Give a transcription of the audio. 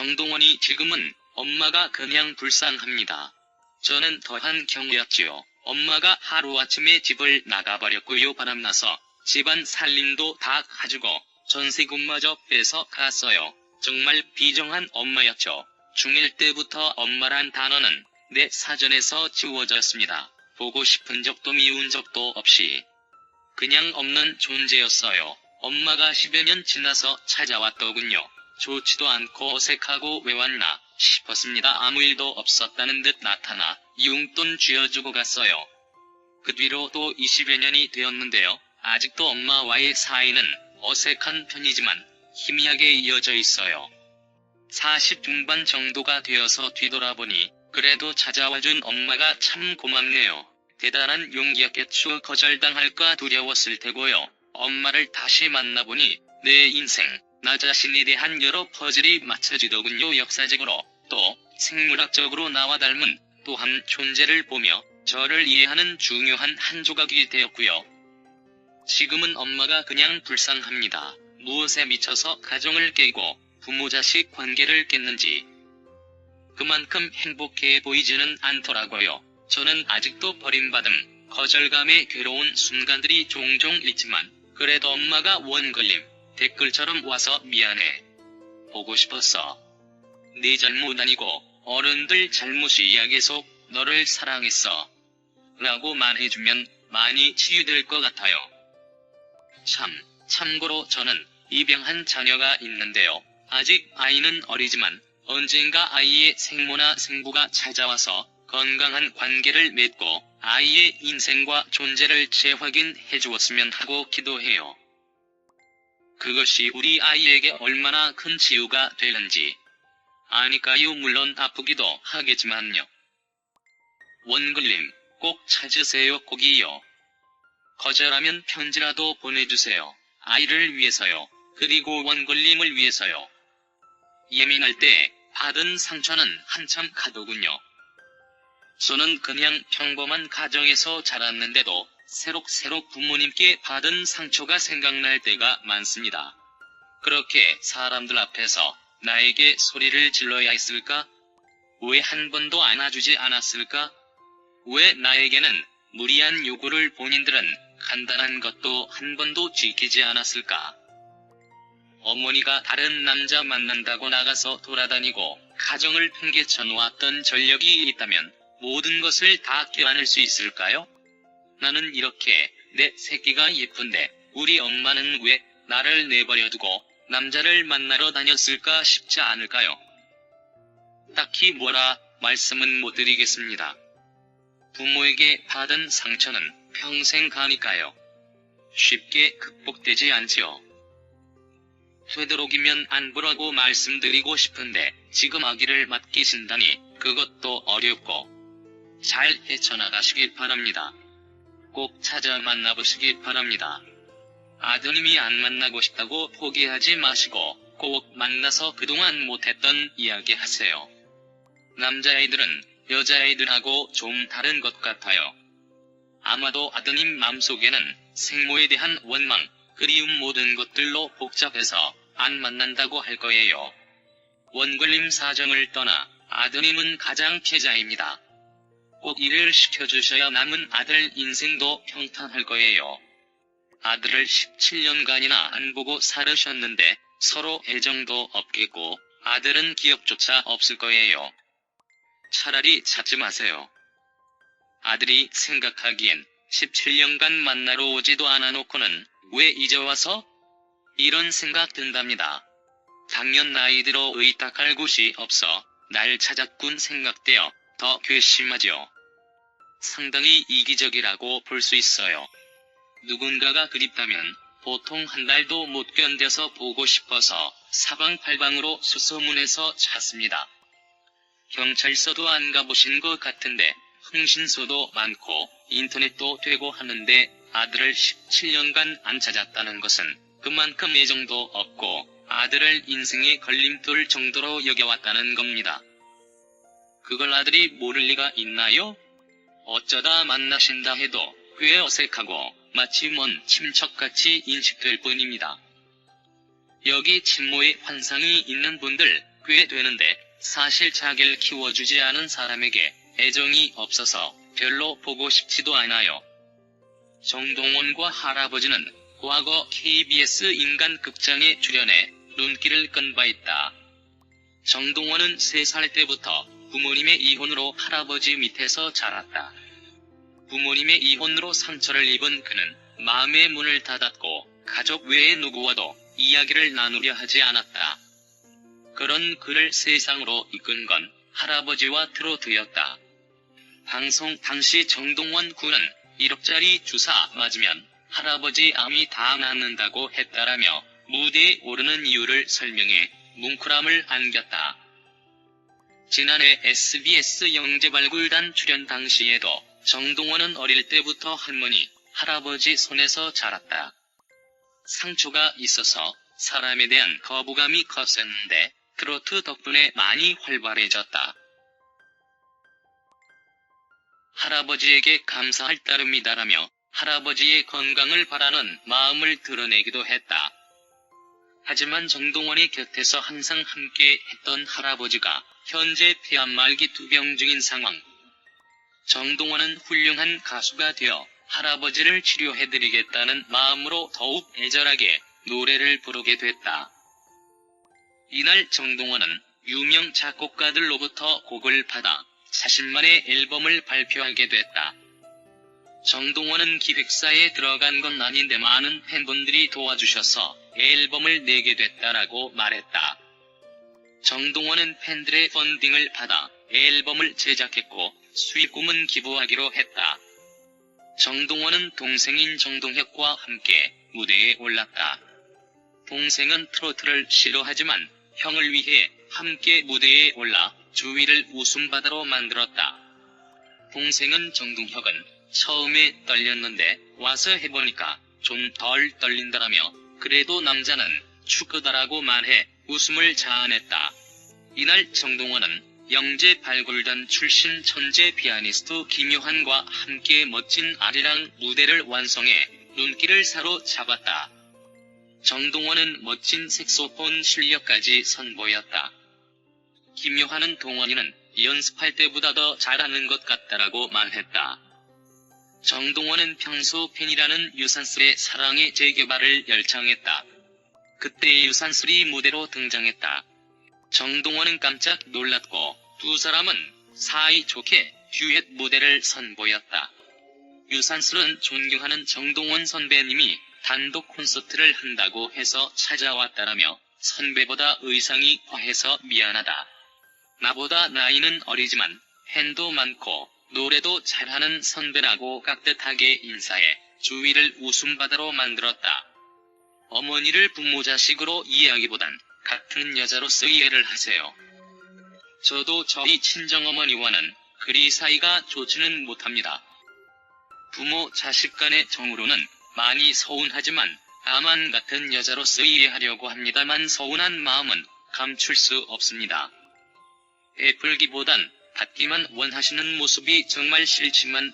정동원이 지금은 엄마가 그냥 불쌍합니다. 저는 더한 경우였지요. 엄마가 하루아침에 집을 나가버렸고요. 바람나서 집안 살림도 다 가지고 전세금마저 뺏어 갔어요. 정말 비정한 엄마였죠. 중1 때부터 엄마란 단어는 내 사전에서 지워졌습니다. 보고 싶은 적도 미운 적도 없이 그냥 없는 존재였어요. 엄마가 10여 년 지나서 찾아왔더군요. 좋지도 않고 어색하고 왜 왔나 싶었습니다. 아무 일도 없었다는 듯 나타나 용돈 쥐어주고 갔어요. 그 뒤로 또 20여 년이 되었는데요. 아직도 엄마와의 사이는 어색한 편이지만 희미하게 이어져 있어요. 40 중반 정도가 되어서 뒤돌아보니 그래도 찾아와준 엄마가 참 고맙네요. 대단한 용기였겠죠. 거절당할까 두려웠을 테고요. 엄마를 다시 만나보니 내 인생, 나 자신에 대한 여러 퍼즐이 맞춰지더군요. 역사적으로 또 생물학적으로 나와 닮은 또 한 존재를 보며 저를 이해하는 중요한 한 조각이 되었고요. 지금은 엄마가 그냥 불쌍합니다. 무엇에 미쳐서 가정을 깨고 부모 자식 관계를 깼는지 그만큼 행복해 보이지는 않더라고요. 저는 아직도 버림받음, 거절감에 괴로운 순간들이 종종 있지만 그래도 엄마가 원걸림 댓글처럼 와서 미안해, 보고 싶었어, 네 잘못 아니고 어른들 잘못이야, 계속 너를 사랑했어 라고 말해주면 많이 치유될 것 같아요. 참고로 저는 입양한 자녀가 있는데요. 아직 아이는 어리지만 언젠가 아이의 생모나 생부가 찾아와서 건강한 관계를 맺고 아이의 인생과 존재를 재확인해 주었으면 하고 기도해요. 그것이 우리 아이에게 얼마나 큰 치유가 되는지 아니까요. 물론 아프기도 하겠지만요. 원글님, 꼭 찾으세요. 꼭이요. 거절하면 편지라도 보내주세요. 아이를 위해서요. 그리고 원글님을 위해서요. 예민할 때 받은 상처는 한참 가더군요. 저는 그냥 평범한 가정에서 자랐는데도 새록새록 부모님께 받은 상처가 생각날 때가 많습니다. 그렇게 사람들 앞에서 나에게 소리를 질러야 했을까? 왜 한 번도 안아주지 않았을까? 왜 나에게는 무리한 요구를 본인들은 간단한 것도 한 번도 지키지 않았을까? 어머니가 다른 남자 만난다고 나가서 돌아다니고 가정을 팽개쳐 놓았던 전력이 있다면 모든 것을 다 껴안을 수 있을까요? 나는 이렇게 내 새끼가 예쁜데 우리 엄마는 왜 나를 내버려두고 남자를 만나러 다녔을까 싶지 않을까요? 딱히 뭐라 말씀은 못 드리겠습니다. 부모에게 받은 상처는 평생 가니까요. 쉽게 극복되지 않지요. 되도록이면 안 보라고 말씀드리고 싶은데 지금 아기를 맡기신다니 그것도 어렵고 잘 헤쳐나가시길 바랍니다. 꼭 찾아 만나보시길 바랍니다. 아드님이 안 만나고 싶다고 포기하지 마시고 꼭 만나서 그동안 못했던 이야기 하세요. 남자아이들은 여자아이들하고 좀 다른 것 같아요. 아마도 아드님 맘속에는 생모에 대한 원망, 그리움 모든 것들로 복잡해서 안 만난다고 할 거예요. 원글님 사정을 떠나 아드님은 가장 피해자입니다. 꼭 일을 시켜주셔야 남은 아들 인생도 평탄할 거예요. 아들을 17년간이나 안 보고 살으셨는데 서로 애정도 없겠고 아들은 기억조차 없을 거예요. 차라리 찾지 마세요. 아들이 생각하기엔 17년간 만나러 오지도 않아 놓고는 왜 이제 와서? 이런 생각 든답니다. 당연 나이 들어 의탁할 곳이 없어 날 찾았군 생각되어 더 괘씸하죠. 상당히 이기적이라고 볼 수 있어요. 누군가가 그립다면 보통 한 달도 못 견뎌서 보고 싶어서 사방팔방으로 수소문해서 찾습니다. 경찰서도 안 가보신 것 같은데 흥신소도 많고 인터넷도 되고 하는데 아들을 17년간 안 찾았다는 것은 그만큼 애정도 없고 아들을 인생의 걸림돌 정도로 여겨왔다는 겁니다. 그걸 아들이 모를 리가 있나요? 어쩌다 만나신다 해도 꽤 어색하고 마치 먼 친척같이 인식될 뿐입니다. 여기 친모의 환상이 있는 분들 꽤 되는데 사실 자기를 키워주지 않은 사람에게 애정이 없어서 별로 보고 싶지도 않아요. 정동원과 할아버지는 과거 KBS 인간극장에 출연해 눈길을 끈 바 있다. 정동원은 3살 때부터 부모님의 이혼으로 할아버지 밑에서 자랐다. 부모님의 이혼으로 상처를 입은 그는 마음의 문을 닫았고 가족 외의 누구와도 이야기를 나누려 하지 않았다. 그런 그를 세상으로 이끈 건 할아버지와 트로트였다. 방송 당시 정동원 군은 1억짜리 주사 맞으면 할아버지 암이 다 낫는다고 했다라며 무대에 오르는 이유를 설명해 뭉클함을 안겼다. 지난해 SBS 영재발굴단 출연 당시에도 정동원은 어릴 때부터 할머니, 할아버지 손에서 자랐다. 상처가 있어서 사람에 대한 거부감이 컸었는데 트로트 덕분에 많이 활발해졌다. 할아버지에게 감사할 따름이다라며 할아버지의 건강을 바라는 마음을 드러내기도 했다. 하지만 정동원의 곁에서 항상 함께 했던 할아버지가 현재 폐암 말기 투병 중인 상황. 정동원은 훌륭한 가수가 되어 할아버지를 치료해드리겠다는 마음으로 더욱 애절하게 노래를 부르게 됐다. 이날 정동원은 유명 작곡가들로부터 곡을 받아 자신만의 앨범을 발표하게 됐다. 정동원은 기획사에 들어간 건 아닌데 많은 팬분들이 도와주셔서 앨범을 내게 됐다라고 말했다. 정동원은 팬들의 펀딩을 받아 앨범을 제작했고 수익금은 기부하기로 했다. 정동원은 동생인 정동혁과 함께 무대에 올랐다. 동생은 트로트를 싫어하지만 형을 위해 함께 무대에 올라 주위를 웃음바다로 만들었다. 동생은 정동혁은 처음에 떨렸는데 와서 해보니까 좀 덜 떨린다라며 그래도 남자는 축구다라고 말해 웃음을 자아냈다. 이날 정동원은 영재발굴단 출신 천재 피아니스트 김요한과 함께 멋진 아리랑 무대를 완성해 눈길을 사로잡았다. 정동원은 멋진 색소폰 실력까지 선보였다. 김요한은 동원이는 연습할 때보다 더 잘하는 것 같다라고 말했다. 정동원은 평소 팬이라는 유산슬의 사랑의 재개발을 열창했다. 그때 유산슬이 무대로 등장했다. 정동원은 깜짝 놀랐고 두 사람은 사이좋게 듀엣 무대를 선보였다. 유산슬은 존경하는 정동원 선배님이 단독 콘서트를 한다고 해서 찾아왔다라며 선배보다 의상이 과해서 미안하다. 나보다 나이는 어리지만 팬도 많고 노래도 잘하는 선배라고 깍듯하게 인사해 주위를 웃음바다로 만들었다. 어머니를 부모 자식으로 이해하기보단 같은 여자로서 이해를 하세요. 저도 저희 친정어머니와는 그리 사이가 좋지는 못합니다. 부모 자식 간의 정으로는 많이 서운하지만 다만 같은 여자로서 이해하려고 합니다만 서운한 마음은 감출 수 없습니다. 베풀기보단 받기만 원하시는 모습이 정말 싫지만